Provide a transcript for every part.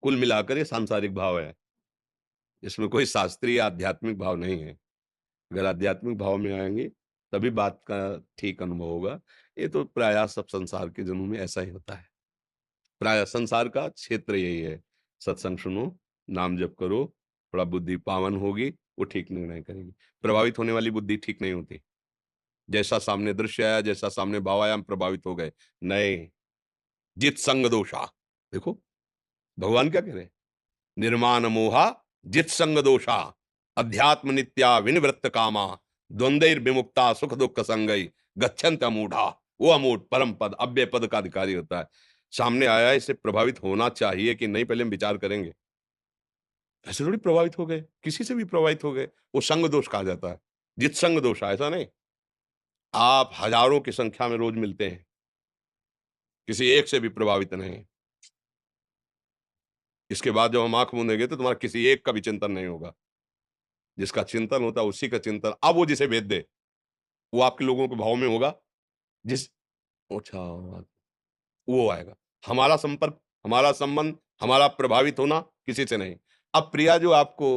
कुल मिलाकर ये सांसारिक भाव है। इसमें कोई शास्त्रीय आध्यात्मिक भाव नहीं है। अगर आध्यात्मिक भाव में आएँगे, तभी बात का ठीक अनुभव होगा। ये तो प्रायः सब संसार के जनों में ऐसा ही होता है। प्रायः संसार का क्षेत्र यही है। सत्संग सुनो, नाम जप करो, थोड़ा बुद्धि पावन होगी, वो ठीक निर्णय करेगी। प्रभावित होने वाली बुद्धि ठीक नहीं होती। जैसा सामने दृश्य आया, जैसा सामने भाव आया, हम प्रभावित हो गए। नहीं, जित संग दोषा। देखो, भगवान क्या कह रहे हैं? निर्माण मोहा जित संग दोषा, अध्यात्म नित्या विनिवृत्त कामा, द्वंद्वैर विमुक्ता सुख दुख संगई, गच्छन्त अमूढ़ा। वो अमूढ़ परम पद, अव्यय पद का अधिकारी होता है। सामने आया है, इससे प्रभावित होना चाहिए कि नहीं, पहले हम विचार करेंगे। ऐसे थोड़ी प्रभावित हो गए, किसी से भी प्रभावित हो गए, वो संग दोष कहा जाता है। जित संग दोष, ऐसा नहीं। आप हजारों की संख्या में रोज मिलते हैं, किसी एक से भी प्रभावित नहीं। इसके बाद जब हम आंख मूंदेंगे तो तुम्हारा किसी एक का भी चिंतन नहीं होगा। जिसका चिंतन होता है उसी का चिंतन, अब वो जिसे भेद दे, वो आपके लोगों के भाव में होगा। जिस अच्छा, वो आएगा। हमारा संपर्क, हमारा संबंध, हमारा प्रभावित होना किसी से नहीं। अब प्रिया जो आपको,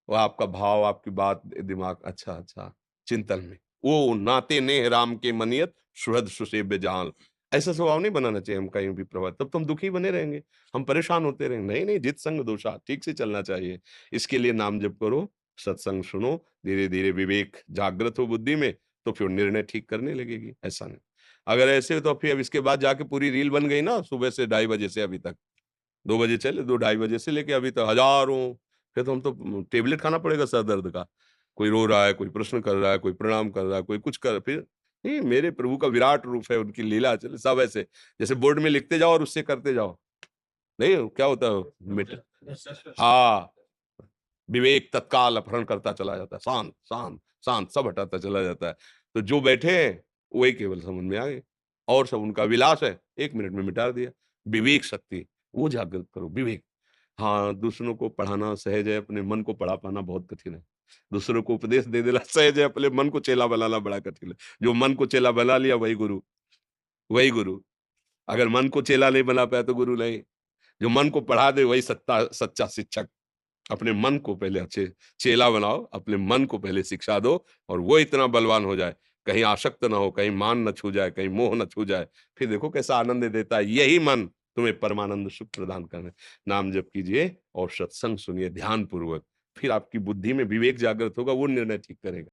वो आपका भाव, आपकी बात, दिमाग, अच्छा अच्छा, चिंतन में वो नाते नेह राम के मनियत, सुहृद सुसेव्य जाल। ऐसा स्वभाव नहीं बनाना चाहिए हम कहीं भी प्रभावित, तब तो हम दुखी बने रहेंगे, हम परेशान होते रहेंगे। नहीं नहीं, जित संग दोषा, ठीक से चलना चाहिए। इसके लिए नाम जप करो, सत्संग सुनो, धीरे धीरे विवेक जागृत हो बुद्धि में, तो फिर निर्णय ठीक करने लगेगी। ऐसा नहीं, अगर ऐसे तो फिर अब इसके बाद जाके पूरी रील बन गई ना, सुबह से 2:30 बजे से अभी तक, 2 बजे चले, 2 ढाई बजे से लेके अभी तक हजारों। फिर तो हम तो टेबलेट खाना पड़ेगा सर दर्द का। कोई रो रहा है, कोई प्रश्न कर रहा है, कोई प्रणाम कर रहा है, कोई कुछ कर, फिर नहीं, मेरे प्रभु का विराट रूप है, उनकी लीला चल सब ऐसे, जैसे बोर्ड में लिखते जाओ और उससे करते जाओ। नहीं क्या होता है, मिट, हाँ, विवेक तत्काल अपहरण करता चला जाता है, शांत शांत शांत, सब हटाता चला जाता है। तो जो बैठे हैं वही केवल समझ में आ गए, और सब उनका विलास है, 1 मिनट में मिटा दिया। विवेक शक्ति, वो जागृत करो, विवेक। हाँ, दूसरों को पढ़ाना सहज है, अपने मन को पढ़ा पाना बहुत कठिन है। दूसरों को उपदेश दे देना सहज है, अपने मन को चेला बनाना बड़ा कठिन है। जो मन को चेला बना लिया वही गुरु, वही गुरु। अगर मन को चेला नहीं बना पाया तो गुरु नहीं। जो मन को पढ़ा दे वही सत्ता सच्चा शिक्षक। अपने मन को पहले अच्छे चेला बनाओ, अपने मन को पहले शिक्षा दो, और वो इतना बलवान हो जाए, कहीं आसक्त ना हो, कहीं मान न छू जाए, कहीं मोह न छू जाए, फिर देखो कैसा आनंद देता है। यही मन तुम्हें परमानंद सुख प्रदान करना है। नाम जप कीजिए और सत्संग सुनिए ध्यान पूर्वक, फिर आपकी बुद्धि में विवेक जागृत होगा, वो निर्णय ठीक करेगा।